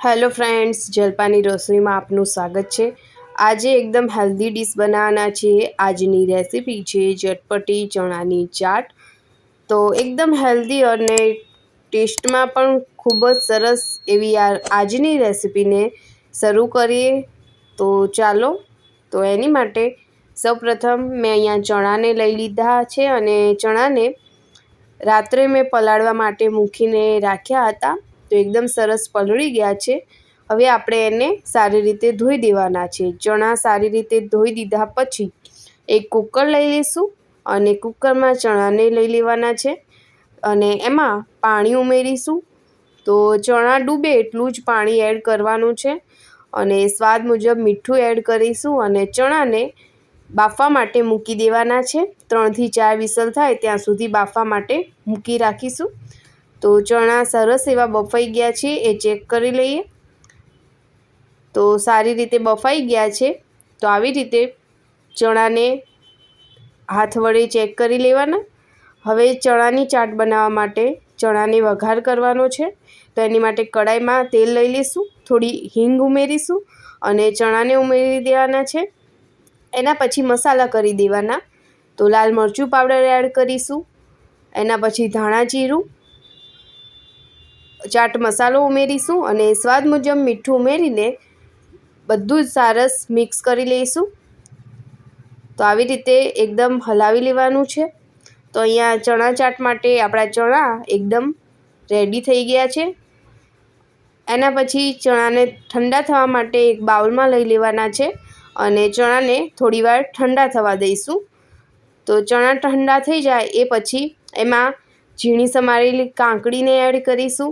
Hello friends, જલપાની રસોઈમાં આપનું સ્વાગત છે। આજે એકદમ હેલ્ધી ડીશ બનાવવાના છીએ। આજની રેસીપી છે ચટપટી ચણાની ચાટ। તો એકદમ હેલ્ધી અને ટેસ્ટમાં પણ ખૂબ જ સરસ એવી આજની રેસીપીને શરૂ કરીએ। તો ચાલો, તો એની માટે સૌપ્રથમ મેં અહીંયા ચણાને લઈ લીધા છે અને ચણાને રાત્રે મેં પલાળવા માટે મૂકીને રાખ્યા હતા। તો એકદમ સરસ પલળી ગયા છે। હવે આપણે એને સારી રીતે ધોઈ દેવાના છે। ચણા સારી રીતે ધોઈ દીધા પછી એક કુકર લઈ લઈશું અને કુકરમાં ચણાને લઈ લેવાના છે અને એમાં પાણી ઉમેરીશું। તો ચણા ડૂબે એટલું જ પાણી એડ કરવાનું છે અને સ્વાદ મુજબ મીઠું એડ કરીશું અને ચણાને બાફવા માટે મૂકી દેવાના છે। 3 થી 4 વિસલ થાય ત્યાં સુધી બાફવા માટે મૂકી રાખીશું। તો ચણા સરસ એવા બફાઈ ગયા છે એ ચેક કરી લઈએ। તો સારી રીતે બફાઈ ગયા છે। તો આવી રીતે ચણાને હાથ વડે ચેક કરી લેવાના। હવે ચણાની ચાટ બનાવવા માટે ચણાને વઘાર કરવાનો છે। તો એની માટે કડાઈમાં તેલ લઈ લઈશું, થોડી હિંગ ઉમેરીશું અને ચણાને ઉમેરી દેવાના છે। એના પછી મસાલા કરી દેવાના। તો લાલ મરચું પાવડર એડ કરીશું, એના પછી ધાણા જીરું, ચાટ મસાલો ઉમેરીશું અને સ્વાદ મુજબ મીઠું ઉમેરીને બધું જ સરસ મિક્સ કરી લઈશું। તો આવી રીતે એકદમ હલાવી લેવાનું છે। તો અહીંયા ચણા ચાટ માટે આપણા ચણા એકદમ રેડી થઈ ગયા છે। એના પછી ચણાને ઠંડા થવા માટે એક બાઉલમાં લઈ લેવાના છે અને ચણાને થોડીવાર ઠંડા થવા દઈશું। તો ચણા ઠંડા થઈ જાય એ પછી એમાં ઝીણી સમારેલી કાકડીને એડ કરીશું,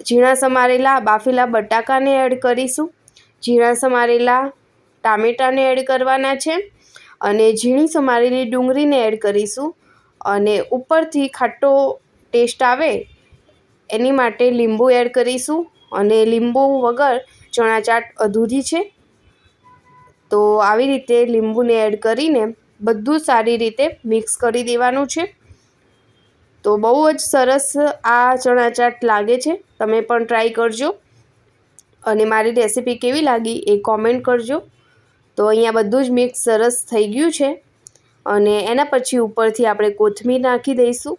ઝીણા સમારેલા બાફેલા બટાકાને એડ કરીશું, ઝીણા સમારેલા ટામેટાને એડ કરવાના છે અને ઝીણી સમારેલી ડુંગળીને એડ કરીશું અને ઉપરથી ખાટો ટેસ્ટ આવે એની માટે લીંબુ એડ કરીશું અને લીંબુ વગર ચણા ચાટ અધૂરી છે। તો આવી રીતે લીંબુને એડ કરીને બધું સારી રીતે મિક્સ કરી દેવાનું છે। તો બહુ જ સરસ આ ચણા ચાટ લાગે છે। તમે પણ ટ્રાય કરજો અને મારી રેસીપી કેવી લાગી એ કોમેન્ટ કરજો। તો અહીંયા બધું જ મિક્સ સરસ થઈ ગયું છે અને એના પછી ઉપરથી આપણે કોથમીર નાખી દઈશું।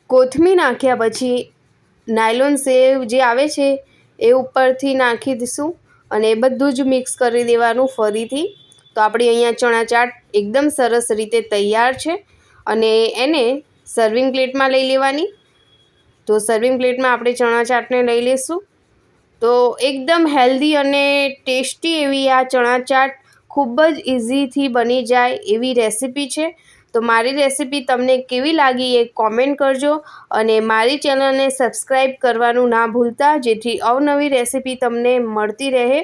કોથમીર નાખ્યા પછી નાયલોન સેવ જે આવે છે એ ઉપરથી નાખી દઈશું અને બધું જ મિક્સ કરી દેવાનું ફરીથી। તો આપણી અહીંયા ચણા ચાટ એકદમ સરસ રીતે તૈયાર છે અને એને સર્વિંગ પ્લેટમાં લઈ લેવાની। તો સર્વિંગ પ્લેટમાં આપણે ચણા ચાટને લઈ લઈશું। તો એકદમ હેલ્ધી અને ટેસ્ટી એવી આ ચણા ચાટ ખૂબ જ ઇઝીથી બની જાય એવી રેસીપી છે। તો મારી રેસીપી તમને કેવી લાગી એ કોમેન્ટ કરજો અને મારી ચેનલને સબસ્ક્રાઈબ કરવાનું ના ભૂલતા, જેથી અવનવી રેસીપી તમને મળતી રહે।